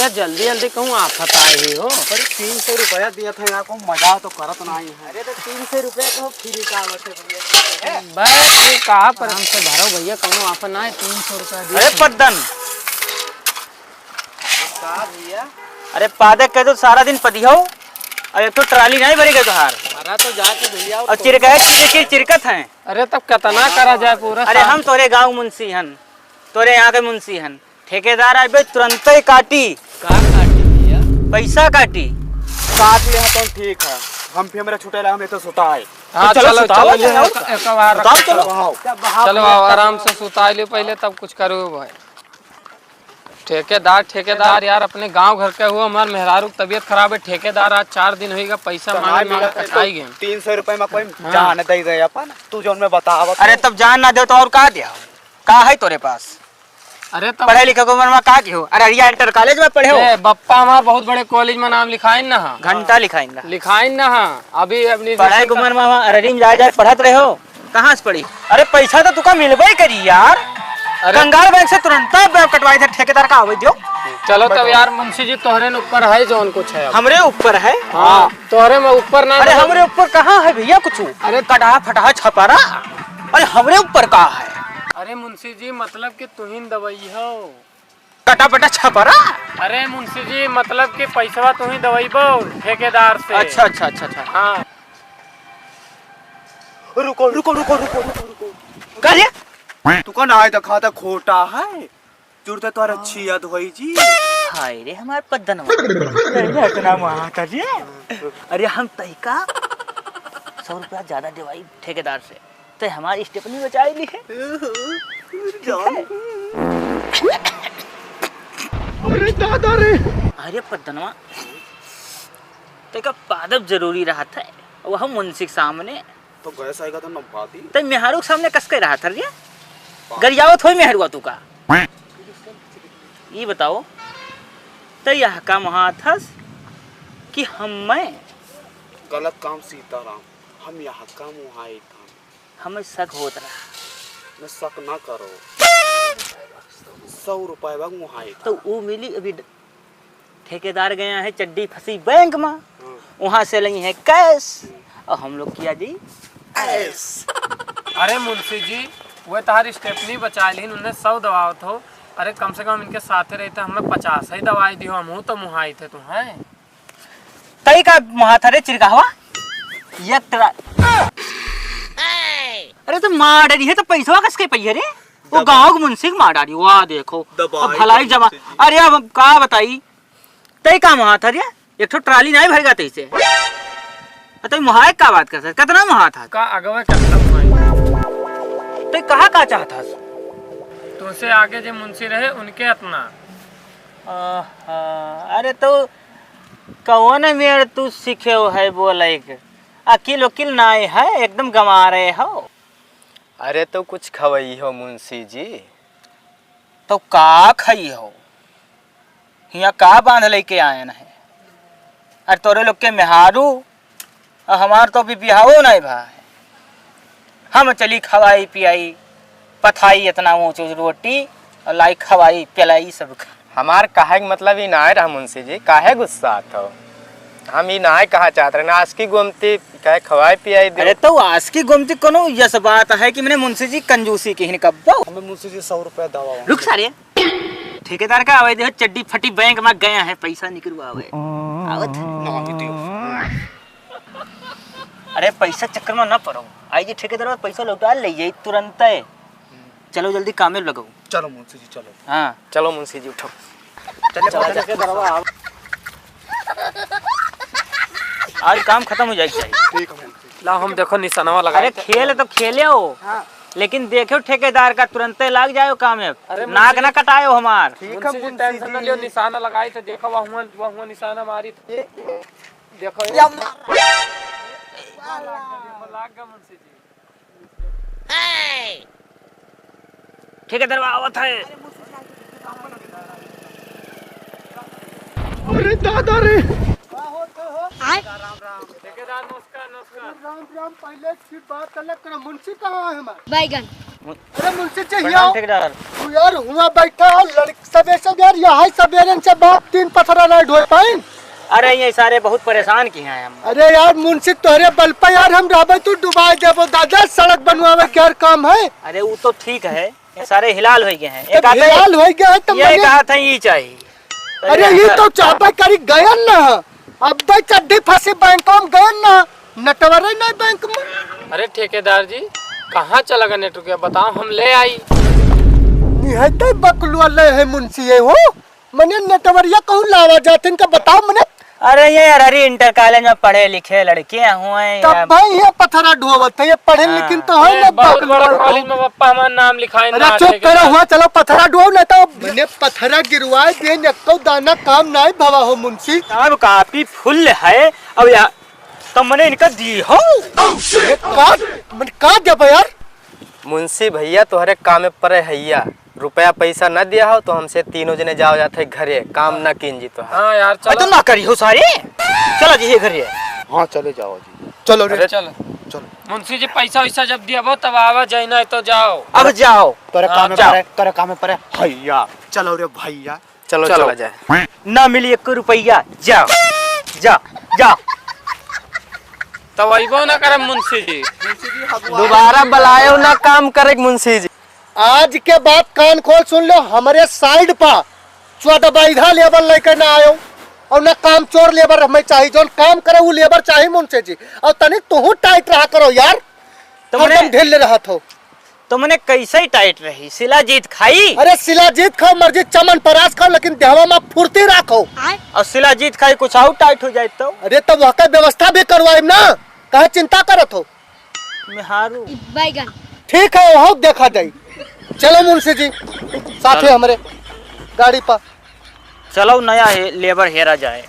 भैया जल्दी जल्दी कहूँ आफत आए ही हो। अरे 300 रुपया दिया था यहाँ को, मजा तो करत नहीं है। अरे तो 300 रुपया को फ्री का आवत है भैया। बस ये कहा पर हमसे भरो भैया कहूँ आफत ना है 300 रुपया। अरे पद्दन भैया अरे पादक कह दो सारा दिन पदियो और एक तो ट्राली नहीं भरी गई तुहार भरा तो जाके भैया और चिरकत है। अरे तब कितना करा जाए पूरा। अरे हम तोरे गांव मुंशी हन, तोरे यहाँ के मुंशी हन, ठेकेदार आए तुरंत ही काटी। का काटी भैया? पैसा काटी। काट लिया तो ठीक है, हम भी हमारे छुटे हमें तो सुता है। हाँ चलो चलो सुताओ, चलो एक बार चलो आराम से सुता लो पहले तब कुछ करो भाई। ठेकेदार यार अपने गांव घर के हुआ, हमारे मेहरारू की तबीयत खराब है। ठेकेदार आज 4 दिन होगा पैसा मांगे कटाई गए। 300 रुपये में कोई जान दे दे अपन, तू जो मैं बतावा। अरे तब जान ना दे तो और का दिया का है तोरे पास? अरे तब पढ़े लिखे को में का हो? अरे इंटर कॉलेज में पढ़े हो? बप्पा हमार बहुत बड़े कॉलेज में नाम लिखाइन ना। घंटा लिखाइन ना अभी अपनी पढ़ाई उम्र में अरे जा पढ़त रहे हो, कहाँ से पढ़ी? अरे पैसा तो तुका मिलबे करी यार। कंगाल बैंक से तुरंत कटवाई थे, ठेकेदार का आवे दियो। चलो तब यार मुंशी जी तोहरे न ऊपर है जोन कुछ है। हमरे ऊपर है? हाँ तोहरे में ऊपर ना। अरे हमरे ऊपर कहाँ है भैया कुछ? अरे कटा फटा छपरा, अरे हमरे ऊपर कहाँ है? अरे मुंशी जी मतलब कि तुहिन दवाई हो कटा पटा छपरा। अरे मुंशी जी मतलब कि पैसा तुही दवाई बो ठेकेदार से। अच्छा अच्छा अच्छा अच्छा हाँ रुको रुको रुको रुको रुको कहिए तू का ना तो खाता खोटा है, जुड़ते तो अच्छी याद होई जी। हाय रे हमार पद्दनवा इतना महाता जी। अरे हम तैका 100 रुपया ज्यादा देवाई ठेकेदार से तो हमारी स्टेपनी बचाई ली है। अरे दादा रे, अरे पद्दनवा तैका पादब जरूरी रहा था, वह मुंशी के सामने तो गैस आएगा तो नंपाती तो मेहरू के सामने कसके रहा था रे। गरियावत होई मेहरुआ तू का ये बताओ तो यह का महाथस कि मैं गलत काम सीताराम, हम यहाँ काम वहाँ एक काम। हमें शक होता रहा, मैं शक ना करो। 100 रुपये बाग वहाँ एक तो वो मिली। अभी ठेकेदार गया है चड्डी फंसी बैंक में, वहां से लगी है कैश और हम लोग किया जी ऐस। अरे मुंशी जी वह तुम्हारी स्टेपनी बचा ली, उन्हें 100 दवावत हो। अरे कम से कम इनके साथ रहते हमें 50 ही दवाई दी हो, हम तो मुहाई थे तुम्हें। तई का महाथरे चिरकावा अरे तो मार डरी है तो पैसा कसके पहिए रे? वो गांव के मुंशी मार डाली। वाह देखो भलाई जमा। अरे अब का बताई तई का महाथरे एक तो ट्राली नहीं भरेगा तैसे तो मुहाए का बात कर सकते? कितना मुहा था का अगवा करता मुहाई तो कहा का चाहता तुमसे आगे जो मुंशी रहे उनके अपना। अरे तो कौन मेर तू सीखे हो है बोले अकिल वकील नाय है एकदम गंवा रहे हो। अरे तो कुछ खवई हो मुंशी जी। तो का खई हो यहाँ का बांध लेके आए है? अरे तोरे लोग के मेहारू और हमार तो अभी बिहावो नहीं भाई। हम चली खवाई पियाई पथाई इतना ऊँच रोटी और लाई खवाई पिलाई सब। हमार काहे के मतलब ही ना रहा मुंशी जी, काहे गुस्सा हो? हम ही ना कहा चाहते रहे ना आज की गोमती कहे खवाई पियाई दे। अरे तो आज की गोमती कोनो यस बात है कि मैंने मुंशी जी कंजूसी की ही कब्बो। हमें मुंशी जी 100 रुपया दवा। रुक सारे ठेकेदार का आवे देखो चड्डी फटी बैंक में गया है पैसा निकलवा आवे आवत अरे पैसा चक्कर में ना पड़ो, आई जी ठेकेदार पैसा लौटा ले जाई तुरंत। चलो जल्दी काम में लगो। चलो मुंशी जी चलो। हाँ चलो मुंशी जी उठो। आज काम खत्म हो जाएगा। ठीक है मुंशी। ला हम देखो निशानवा लगा। अरे खेल तो खेले हो लेकिन देखो ठेकेदार का तुरंत लग जाओ काम में, नाक ना कटायो हमार। ठीक है टेंशन न लियो, निशाना लगाई थे देखो वहाँ निशाना मारी थे देखो लाग गया मुंशी जी। ठेकेदार आवत है। अरे दादा रे, ठेकेदार नमस्कार नमस्कार। राम राम। पहले की बात अलग करो, मुंशी कहाँ है हमारे? बैगन। अरे मुंशी चाहिए प्रणाम ठेकेदार। तू यार हुआ बैठा हो सबे सब यार यहाँ सबेरन से बाप 3 पथरा नहीं ढो पाए। अरे ये सारे बहुत परेशान किए हैं हम। अरे यार मुंशी तोहरे बल पे यार हम रहबे तू डुबा देबो दादा। सड़क बनवावे क्या काम है? अरे वो तो ठीक है, ये सारे हिलाल हो गए हैं। एक हाल हो गया है तो ये कहा था ये चाहिए। अरे ये तो चापा करी गया ना। अब भाई चड्डी फंसी बैंक में गए ना, नटवरे नहीं बैंक में। अरे ठेकेदार जी कहाँ चला गया नेट रुपया बताओ, हम ले आई। निहते बकलुआ ले है मुंशी है हो मने नटवरिया कहूँ लावा जाते इनका बताओ मने। अरे ये हरी इंटर कॉलेज में पढ़े लिखे लड़के हुए तब भाई ये पत्थरा ढोवत है, ये पढ़े लेकिन तो है ना बहुत बड़ा कॉलेज में पप्पा हमारा नाम लिखाए ना। अरे चुप करो हुआ, चलो पत्थरा ढो नहीं तो मैंने पत्थरा गिरवाए दे नक्को दाना काम नहीं भवा हो मुंशी। अब काफी फुल है अब यार, तो मैंने इनका दी हो का दे यार। मुंशी भैया तोहरे काम में परे हैया, रुपया पैसा न दिया हो तो हमसे तीनों जने जाओ जाते घरे, काम न कीन जी। तो हाँ यार तो चलो ना करी हो सारे, चलो जी घर ये। हाँ चले जाओ जी। चलो रे चलो मुंशी जी पैसा वैसा जब दिया वो तब आवा जाए ना तो जाओ। अब जाओ तोरे काम में जाओ। पड़े, तोरे काम में पड़े भैया। चलो रे भैया। चलो चला जाए। ना मिली 1 रुपया, जाओ जाओ जाओ। तो वैबो ना करे मुंशी जी। दोबारा बुलायो ना काम करे मुंशी जी। आज के बाद कान खोल सुन लो, हमारे साइड पर चौदह बैधा लेबर लेकर ना आयो और ना काम चोर लेबर हमें चाहिए। जो काम करे वो लेबर चाहिए मुंशी जी। और तनिक तू टाइट रहा करो यार, तुमने तुम ढील रहा हो। तो मैंने कैसे ही टाइट रही, शिलाजीत खाई। अरे शिलाजीत खाओ मर्जी चमन परास खाओ लेकिन देहवा में फुर्ती रखो। और शिलाजीत खाई कुछ और टाइट हो जाए तो अरे तब वहाँ का व्यवस्था भी करवाए ना, कहे चिंता करत हो। मेहारू बैगन। ठीक है वहाँ देखा जाए। चलो मुंशी जी साथे हमारे गाड़ी पर। चलो नया है लेबर हेरा जाए।